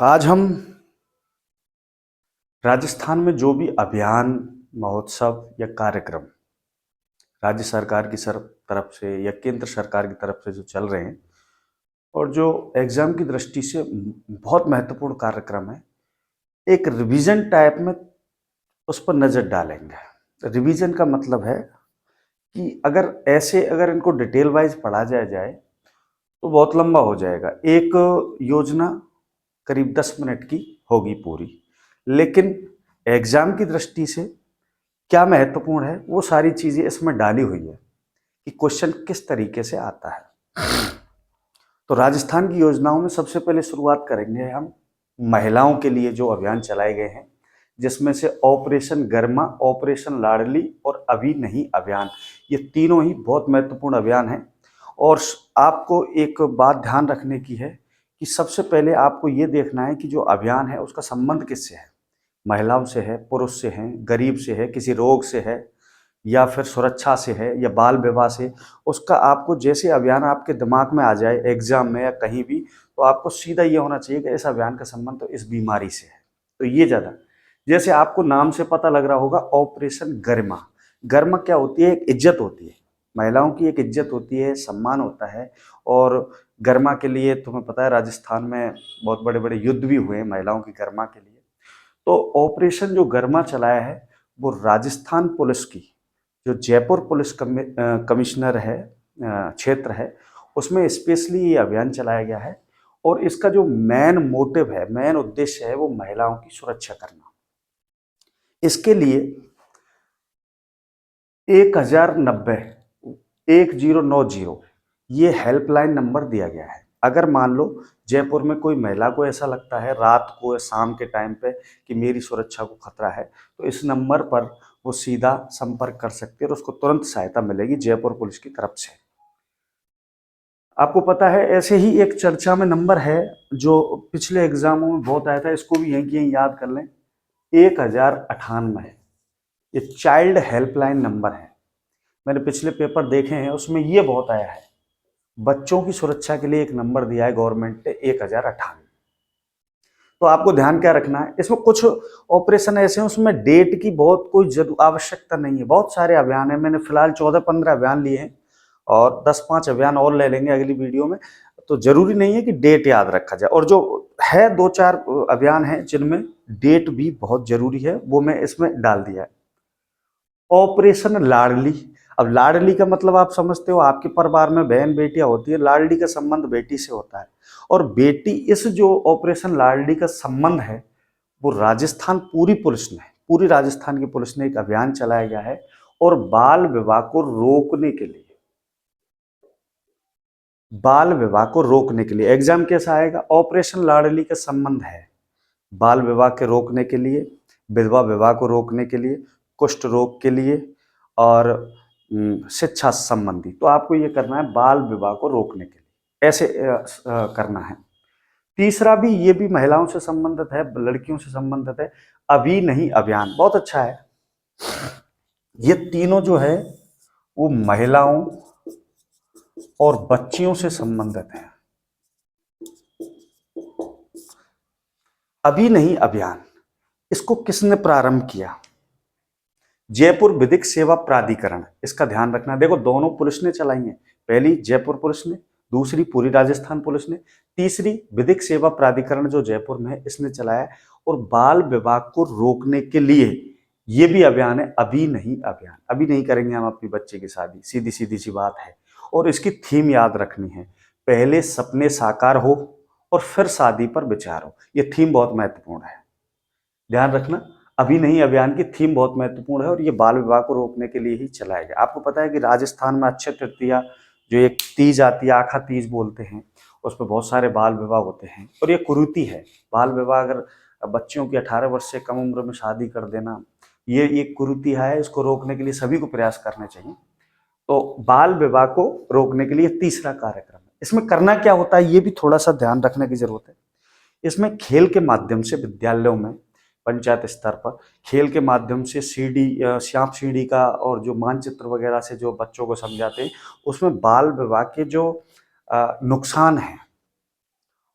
आज हम राजस्थान में जो भी अभियान, महोत्सव या कार्यक्रम राज्य सरकार की तरफ से या केंद्र सरकार की तरफ से जो चल रहे हैं और जो एग्जाम की दृष्टि से बहुत महत्वपूर्ण कार्यक्रम है, एक रिवीजन टाइप में उस पर नज़र डालेंगे। रिवीजन का मतलब है कि अगर इनको डिटेल वाइज पढ़ा जाए तो बहुत लंबा हो जाएगा। एक योजना करीब 10 मिनट की होगी पूरी, लेकिन एग्जाम की दृष्टि से क्या महत्वपूर्ण है वो सारी चीजें इसमें डाली हुई है कि क्वेश्चन किस तरीके से आता है। तो राजस्थान की योजनाओं में सबसे पहले शुरुआत करेंगे हम महिलाओं के लिए जो अभियान चलाए गए हैं, जिसमें से ऑपरेशन गर्मा, ऑपरेशन लाडली और अभी नहीं अभियान, ये तीनों ही बहुत महत्वपूर्ण अभियान हैं। और आपको एक बात ध्यान रखने की है कि सबसे पहले आपको ये देखना है कि जो अभियान है उसका संबंध किससे है। महिलाओं से है, पुरुष से है, गरीब से है, किसी रोग से है, या फिर सुरक्षा से है, या बाल विवाह से। उसका आपको जैसे अभियान आपके दिमाग में आ जाए एग्जाम में या कहीं भी, तो आपको सीधा ये होना चाहिए कि इस अभियान का संबंध तो इस बीमारी से है। तो ये ज़्यादा, जैसे आपको नाम से पता लग रहा होगा ऑपरेशन गर्मा। गर्मा क्या होती है? एक इज्जत होती है, महिलाओं की एक इज्जत होती है, सम्मान होता है। और गर्मा के लिए तुम्हें पता है राजस्थान में बहुत बड़े बड़े युद्ध भी हुए हैं महिलाओं की गर्मा के लिए। तो ऑपरेशन जो गर्मा चलाया है वो राजस्थान पुलिस की जो जयपुर पुलिस कमिश्नर है, क्षेत्र है, उसमें स्पेशली ये अभियान चलाया गया है। और इसका जो मेन मोटिव है, मेन उद्देश्य है, वो महिलाओं की सुरक्षा करना। इसके लिए 1090 ये हेल्पलाइन नंबर दिया गया है। अगर मान लो जयपुर में कोई महिला को ऐसा लगता है रात को या शाम के टाइम पे कि मेरी सुरक्षा को खतरा है, तो इस नंबर पर वो सीधा संपर्क कर सकते हैं और उसको तुरंत सहायता मिलेगी जयपुर पुलिस की तरफ से। आपको पता है ऐसे ही एक चर्चा में नंबर है जो पिछले एग्जामों में बहुत आया था, इसको भी यहीं याद कर लें, 1098। ये चाइल्ड हेल्पलाइन नंबर है। मैंने पिछले पेपर देखे हैं, उसमें ये बहुत आया है। बच्चों की सुरक्षा के लिए एक नंबर दिया है गवर्नमेंट ने, 1098। तो आपको ध्यान क्या रखना है, इसमें कुछ ऑपरेशन ऐसे हैं उसमें डेट की बहुत कोई आवश्यकता नहीं है। बहुत सारे अभियान है, मैंने फिलहाल 14-15 अभियान लिए हैं और 10-5 अभियान और ले लेंगे अगली वीडियो में। तो जरूरी नहीं है कि डेट याद रखा जाए, और जो है 2-4 अभियान है जिनमें डेट भी बहुत जरूरी है, वो मैं इसमें डाल दिया है। ऑपरेशन लाडली। अब लाडली का मतलब आप समझते हो, आपके परिवार में बहन बेटियां होती है, लाडली का संबंध बेटी से होता है। और बेटी, इस जो ऑपरेशन लाडली का संबंध है वो राजस्थान पूरी राजस्थान की पुलिस ने एक अभियान चलाया गया है। और बाल विवाह को रोकने के लिए, एग्जाम कैसा आएगा? ऑपरेशन लाडली का संबंध है बाल विवाह के रोकने के लिए, विधवा विवाह को रोकने के लिए, कुष्ठ रोग के लिए और शिक्षा संबंधी। तो आपको ये करना है बाल विवाह को रोकने के लिए, ऐसे करना है। तीसरा भी, ये भी महिलाओं से संबंधित है, लड़कियों से संबंधित है, अभी नहीं अभियान। बहुत अच्छा है। ये तीनों जो है वो महिलाओं और बच्चियों से संबंधित है। अभी नहीं अभियान, इसको किसने प्रारंभ किया? जयपुर विधिक सेवा प्राधिकरण। इसका ध्यान रखना। देखो, दोनों पुलिस ने चलाई है, पहली जयपुर पुलिस ने, दूसरी पूरी राजस्थान पुलिस ने, तीसरी विधिक सेवा प्राधिकरण जो जयपुर में है इसने चलाया। और बाल विवाह को रोकने के लिए ये भी अभियान है, अभी नहीं अभियान। अभी नहीं करेंगे हम अपनी बच्चे की शादी, सीधी सीधी सी बात है। और इसकी थीम याद रखनी है, पहले सपने साकार हो और फिर शादी पर विचार हो। ये थीम बहुत महत्वपूर्ण है, ध्यान रखना। अभी नहीं अभियान की थीम बहुत महत्वपूर्ण है और ये बाल विवाह को रोकने के लिए ही चलाया गया। आपको पता है कि राजस्थान में अक्षय तृतीया जो एक तीज आती है, आखा तीज बोलते हैं, उस पर बहुत सारे बाल विवाह होते हैं। और ये कुरीति है, बाल विवाह, अगर बच्चियों की 18 वर्ष से कम उम्र में शादी कर देना, ये एक कुरीति है। इसको रोकने के लिए सभी को प्रयास करने चाहिए। तो बाल विवाह को रोकने के लिए तीसरा कार्यक्रम है। इसमें करना क्या होता है ये भी थोड़ा सा ध्यान रखने की जरूरत है। इसमें खेल के माध्यम से विद्यालयों में, पंचायत स्तर पर खेल के माध्यम से सांप सीढ़ी का और जो मानचित्र वगैरह से जो बच्चों को समझाते हैं, उसमें बाल विवाह के जो नुकसान हैं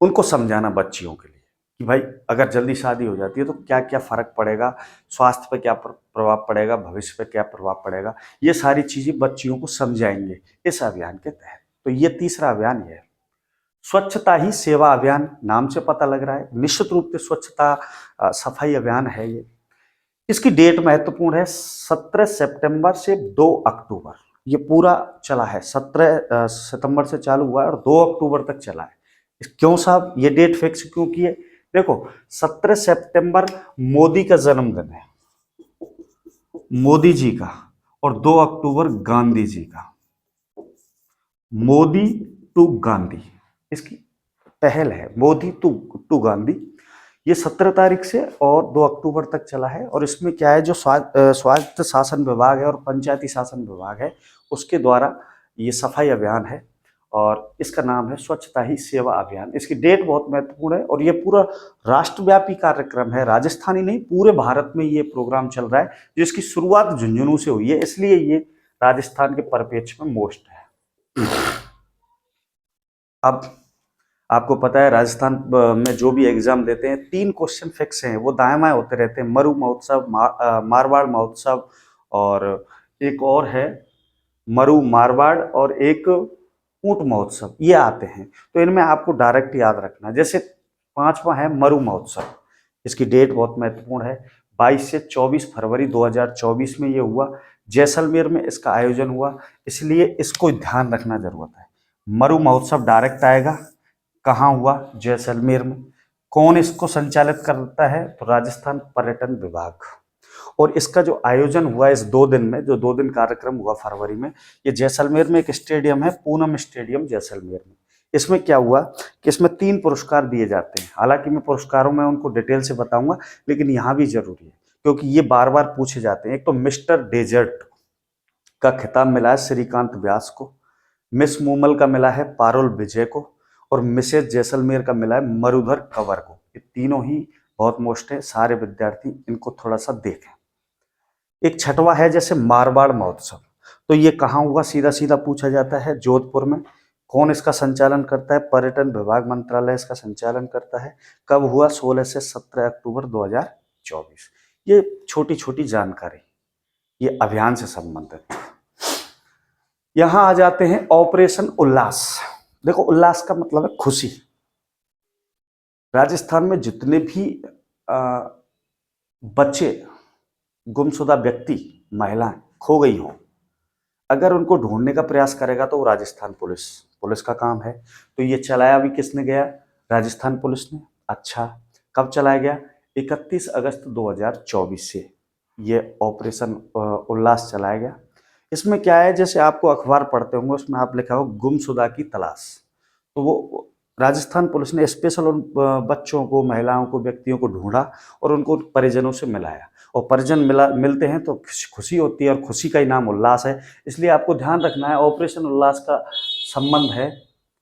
उनको समझाना बच्चियों के लिए कि भाई अगर जल्दी शादी हो जाती है तो क्या क्या फर्क पड़ेगा, स्वास्थ्य पे क्या प्रभाव पड़ेगा, भविष्य पे क्या प्रभाव पड़ेगा, ये सारी चीजें बच्चियों को समझाएंगे इस अभियान के तहत। तो ये तीसरा अभियान ये है। स्वच्छता ही सेवा अभियान, नाम से पता लग रहा है निश्चित रूप से स्वच्छता सफाई अभियान है ये। इसकी डेट महत्वपूर्ण है, 17 सितंबर से 2 अक्टूबर ये पूरा चला है। 17 सितंबर से चालू हुआ है और 2 अक्टूबर तक चला है। क्यों साहब ये डेट फिक्स क्यों की है? देखो 17 सितंबर मोदी का जन्मदिन है, मोदी जी का, और 2 अक्टूबर गांधी जी का। मोदी टू गांधी इसकी पहल है, मोदी टू गांधी। ये 17 तारीख से और 2 अक्टूबर तक चला है। और इसमें क्या है, जो स्वायत्त शासन विभाग है और पंचायती शासन विभाग है उसके द्वारा ये सफाई अभियान है और इसका नाम है स्वच्छता ही सेवा अभियान। इसकी डेट बहुत महत्वपूर्ण है और ये पूरा राष्ट्रव्यापी कार्यक्रम है, राजस्थानी नहीं पूरे भारत में ये प्रोग्राम चल रहा है, जिसकी शुरुआत झुंझुनू से हुई है, इसलिए ये राजस्थान के परिप्रेक्ष्य में मोस्ट है। अब आपको पता है राजस्थान में जो भी एग्जाम देते हैं 3 क्वेश्चन फिक्स हैं, वो दाएं बाएं होते रहते हैं, मरु महोत्सव, मारवाड़ महोत्सव, और एक और है मरु मारवाड़, और एक ऊंट महोत्सव, ये आते हैं। तो इनमें आपको डायरेक्ट याद रखना। जैसे 5वां है मरु महोत्सव, इसकी डेट बहुत महत्वपूर्ण है, 22 से 24 फरवरी 2024 में ये हुआ, जैसलमेर में इसका आयोजन हुआ, इसलिए इसको ध्यान रखना जरूरत है। मरु महोत्सव डायरेक्ट आएगा, कहाँ हुआ? जैसलमेर में। कौन इसको संचालित करता है? तो राजस्थान पर्यटन विभाग। और इसका जो आयोजन हुआ इस 2 दिन में, जो 2 दिन कार्यक्रम हुआ फरवरी में, ये जैसलमेर में एक स्टेडियम है, पूनम स्टेडियम जैसलमेर में। इसमें क्या हुआ कि इसमें 3 पुरस्कार दिए जाते हैं। हालांकि मैं पुरस्कारों में उनको डिटेल से बताऊंगा, लेकिन यहाँ भी जरूरी है क्योंकि ये बार बार पूछे जाते हैं। एक तो मिस्टर डेजर्ट का खिताब मिला है श्रीकांत व्यास को, मिस मूमल का मिला है पारुल विजय को, और मिसेज जैसलमेर का मिला है मरुधर कंवर को। ये तीनों ही बहुत मोस्ट है, सारे विद्यार्थी इनको थोड़ा सा देखें। एक 6वां है जैसे मारवाड़ महोत्सव, तो ये कहाँ हुआ? सीधा सीधा पूछा जाता है, जोधपुर में। कौन इसका संचालन करता है? पर्यटन विभाग मंत्रालय इसका संचालन करता है। कब हुआ? 16 से 17 अक्टूबर 2024। ये छोटी छोटी जानकारी ये अभियान से संबंधित। यहां आ जाते हैं ऑपरेशन उल्लास। देखो उल्लास का मतलब है खुशी। राजस्थान में जितने भी बच्चे, गुमशुदा व्यक्ति, महिलाएं खो गई हों, अगर उनको ढूंढने का प्रयास करेगा तो वो राजस्थान पुलिस का काम है। तो ये चलाया भी किसने गया? राजस्थान पुलिस ने। अच्छा, कब चलाया गया? 31 अगस्त 2024 से ये ऑपरेशन उल्लास चलाया गया। इसमें क्या है, जैसे आपको अखबार पढ़ते होंगे उसमें आप लिखा हो गुमशुदा की तलाश, तो वो राजस्थान पुलिस ने स्पेशल उन बच्चों को, महिलाओं को, व्यक्तियों को ढूंढा और उनको परिजनों से मिलाया। और परिजन मिलते हैं तो खुशी होती है, और खुशी का ही नाम उल्लास है। इसलिए आपको ध्यान रखना है ऑपरेशन उल्लास का संबंध है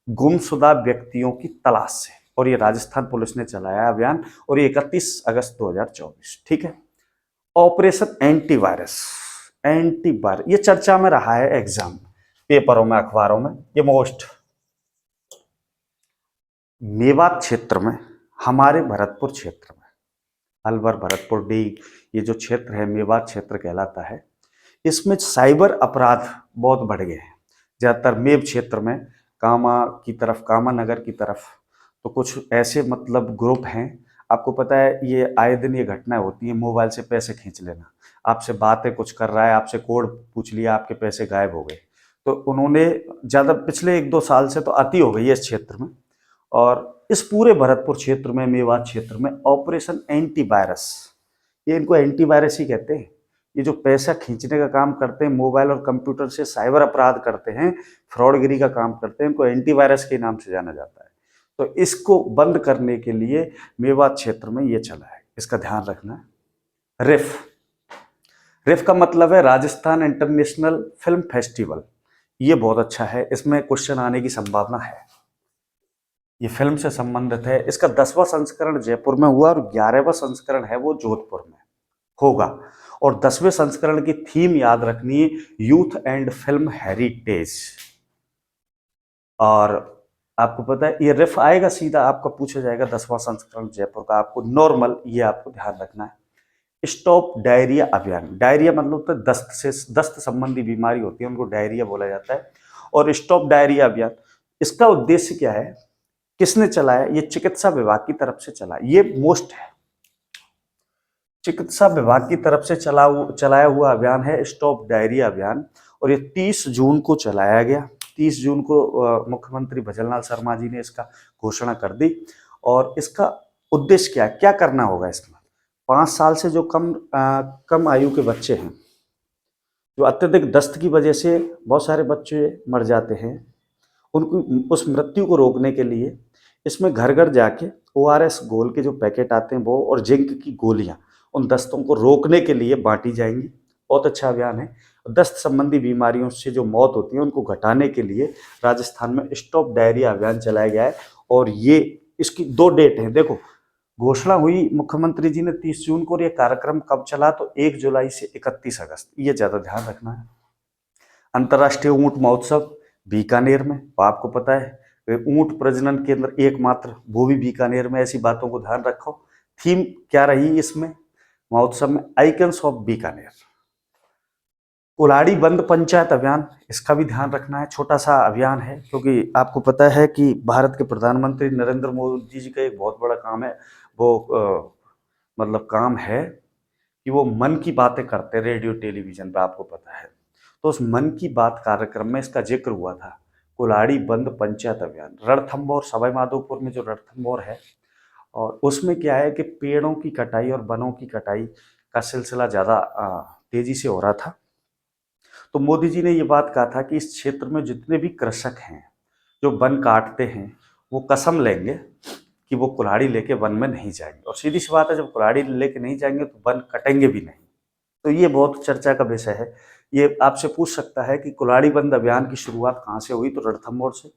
गुमशुदा व्यक्तियों की तलाश से, और ये राजस्थान पुलिस ने चलाया अभियान, और ये 31 अगस्त 2024। ठीक है। ऑपरेशन एंटीवायरस, ये चर्चा में रहा है एग्जाम पेपरों में, अखबारों में, ये मोस्ट। मेवात क्षेत्र में, हमारे भरतपुर क्षेत्र में, अलवर, भरतपुर, डी, ये जो क्षेत्र है मेवात क्षेत्र कहलाता है, इसमें साइबर अपराध बहुत बढ़ गए हैं। ज्यादातर मेव क्षेत्र में, कामा की तरफ, कामा नगर की तरफ, तो कुछ ऐसे मतलब ग्रुप हैं, आपको पता है ये आए दिन ये घटनाएं होती हैं, मोबाइल से पैसे खींच लेना, आपसे बातें कुछ कर रहा है, आपसे कोड पूछ लिया, आपके पैसे गायब हो गए। तो उन्होंने ज़्यादा पिछले 1-2 साल से तो अति हो गई है इस क्षेत्र में, और इस पूरे भरतपुर क्षेत्र में, मेवात क्षेत्र में ऑपरेशन एंटीवायरस, ये इनको एंटीवायरस ही कहते हैं। ये जो पैसा खींचने का काम करते हैं, मोबाइल और कंप्यूटर से साइबर अपराध करते हैं, फ्रॉडगिरी का काम करते हैं, इनको एंटीवायरस के नाम से जाना जाता है। तो इसको बंद करने के लिए मेवात क्षेत्र में ये चला है, इसका ध्यान रखना है। रिफ का मतलब है राजस्थान इंटरनेशनल फिल्म फेस्टिवल। ये बहुत अच्छा है, इसमें क्वेश्चन आने की संभावना है, ये फिल्म से संबंधित है। इसका 10वां संस्करण जयपुर में हुआ और 11वां संस्करण है वो जोधपुर में होगा। और 10वें संस्करण की थीम याद रखनी है, यूथ एंड फिल्म हेरिटेज। और आपको पता है ये रिफ आएगा सीधा, आपका पूछा जाएगा 10वां संस्करण जयपुर का, आपको नॉर्मल, ये आपको ध्यान रखना है। स्टॉप डायरिया अभियान, डायरिया मतलब तो दस्त संबंधी बीमारी होती है, उनको डायरिया बोला जाता है। और स्टॉप डायरिया अभियान, इसका उद्देश्य क्या है, किसने चलाया, ये चिकित्सा विभाग की तरफ से चला, ये मोस्ट है, चिकित्सा विभाग की तरफ से चलाया हुआ अभियान है स्टॉप डायरिया अभियान। और ये 30 जून को चलाया गया। 30 जून को मुख्यमंत्री भजनलाल शर्मा जी ने इसका घोषणा कर दी। और इसका उद्देश्य क्या करना होगा इसमें, 5 साल से जो कम आयु के बच्चे हैं, जो अत्यधिक दस्त की वजह से बहुत सारे बच्चे मर जाते हैं, उनको उस मृत्यु को रोकने के लिए इसमें घर घर जाके ORS घोल के जो पैकेट आते हैं वो, और जिंक की गोलियां उन दस्तों को रोकने के लिए बांटी जाएंगी। बहुत अच्छा अभियान है। दस्त संबंधी बीमारियों से जो मौत होती है उनको घटाने के लिए राजस्थान में स्टॉप डायरिया अभियान चलाया गया है। और ये इसकी 2 डेट है, देखो घोषणा हुई मुख्यमंत्री जी ने 30 जून को, और ये कार्यक्रम कब चला तो 1 जुलाई से 31 अगस्त, ये ज्यादा ध्यान रखना है। अंतर्राष्ट्रीय ऊंट महोत्सव बीकानेर में, आपको पता है ऊंट प्रजनन केंद्र एकमात्र, वो भी बीकानेर में, ऐसी बातों को ध्यान रखो। थीम क्या रही इसमें महोत्सव में, आइकन्स ऑफ बीकानेर। कुल्हाड़ी बंद पंचायत अभियान, इसका भी ध्यान रखना है, छोटा सा अभियान है, क्योंकि आपको पता है कि भारत के प्रधानमंत्री नरेंद्र मोदी जी का एक बहुत बड़ा काम है, वो मतलब काम है कि वो मन की बातें करते हैं रेडियो टेलीविजन पर, आपको पता है। तो उस मन की बात कार्यक्रम में इसका जिक्र हुआ था, कुल्हाड़ी बंद पंचायत अभियान। रणथंभौर, सवाई माधोपुर में जो रणथंभौर है, और उसमें क्या है कि पेड़ों की कटाई और वनों की कटाई का सिलसिला ज़्यादा तेजी से हो रहा था। तो मोदी जी ने ये बात कहा था कि इस क्षेत्र में जितने भी कृषक हैं जो वन काटते हैं, वो कसम लेंगे कि वो कुल्हाड़ी लेके वन में नहीं जाएंगे। और सीधी सी बात है, जब कुल्हाड़ी लेके नहीं जाएंगे तो वन कटेंगे भी नहीं। तो ये बहुत चर्चा का विषय है। ये आपसे पूछ सकता है कि कुल्हाड़ी बंद अभियान की शुरुआत कहाँ से हुई, तो रणथंभौर से।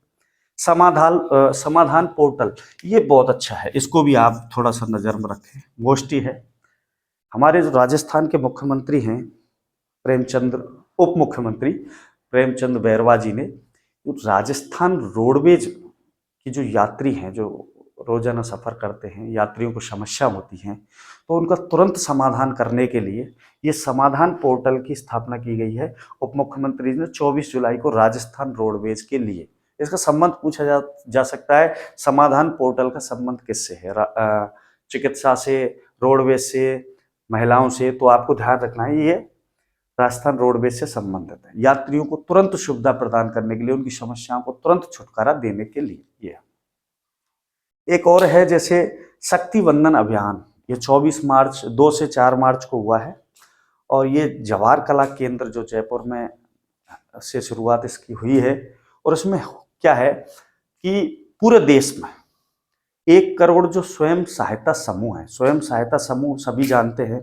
समाधान पोर्टल, ये बहुत अच्छा है, इसको भी आप थोड़ा सा नजर में रखें, गोष्ठी है। हमारे जो राजस्थान के मुख्यमंत्री हैं उप मुख्यमंत्री प्रेमचंद बैरवा जी ने राजस्थान रोडवेज की जो यात्री हैं, जो रोजाना सफर करते हैं, यात्रियों को समस्या होती हैं, तो उनका तुरंत समाधान करने के लिए ये समाधान पोर्टल की स्थापना की गई है उप मुख्यमंत्री ने 24 जुलाई को राजस्थान रोडवेज के लिए। इसका संबंध पूछा जा सकता है, समाधान पोर्टल का संबंध किससे है, चिकित्सा से, रोडवेज से, महिलाओं से। तो आपको ध्यान रखना है ये राजस्थान रोडवेज से संबंधित है, यात्रियों को तुरंत सुविधा प्रदान करने के लिए, उनकी समस्याओं को तुरंत छुटकारा देने के लिए। ये एक और है जैसे शक्ति वंदन अभियान, ये 24 मार्च 2 से 4 मार्च को हुआ है। और ये जवाहर कला केंद्र जो जयपुर में से शुरुआत इसकी हुई है। और इसमें क्या है कि पूरे देश में 1 करोड़ जो स्वयं सहायता समूह है, स्वयं सहायता समूह सभी जानते हैं,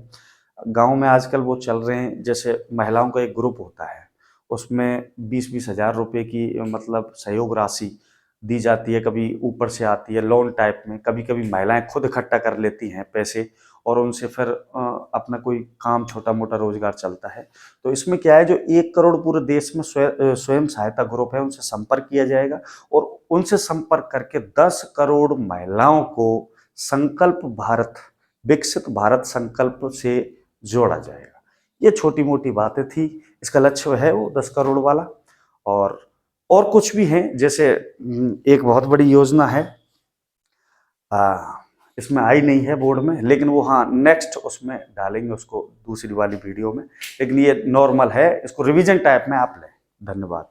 गांव में आजकल वो चल रहे हैं, जैसे महिलाओं का एक ग्रुप होता है, उसमें 20-20 हजार रुपए की मतलब सहयोग राशि दी जाती है, कभी ऊपर से आती है लोन टाइप में, कभी कभी महिलाएं खुद इकट्ठा कर लेती हैं पैसे, और उनसे फिर अपना कोई काम छोटा मोटा रोजगार चलता है। तो इसमें क्या है, जो 1 करोड़ पूरे देश में स्वयं सहायता ग्रुप है, उनसे संपर्क किया जाएगा, और उनसे संपर्क करके 10 करोड़ महिलाओं को संकल्प भारत, विकसित भारत संकल्प से जोड़ा जाएगा। ये छोटी मोटी बातें थी, इसका लक्ष्य है वो 10 करोड़ वाला। और कुछ भी हैं, जैसे एक बहुत बड़ी योजना है, इसमें आई नहीं है बोर्ड में, लेकिन वो हाँ नेक्स्ट उसमें डालेंगे उसको दूसरी वाली वीडियो में, लेकिन ये नॉर्मल है, इसको रिवीजन टाइप में आप लें। धन्यवाद।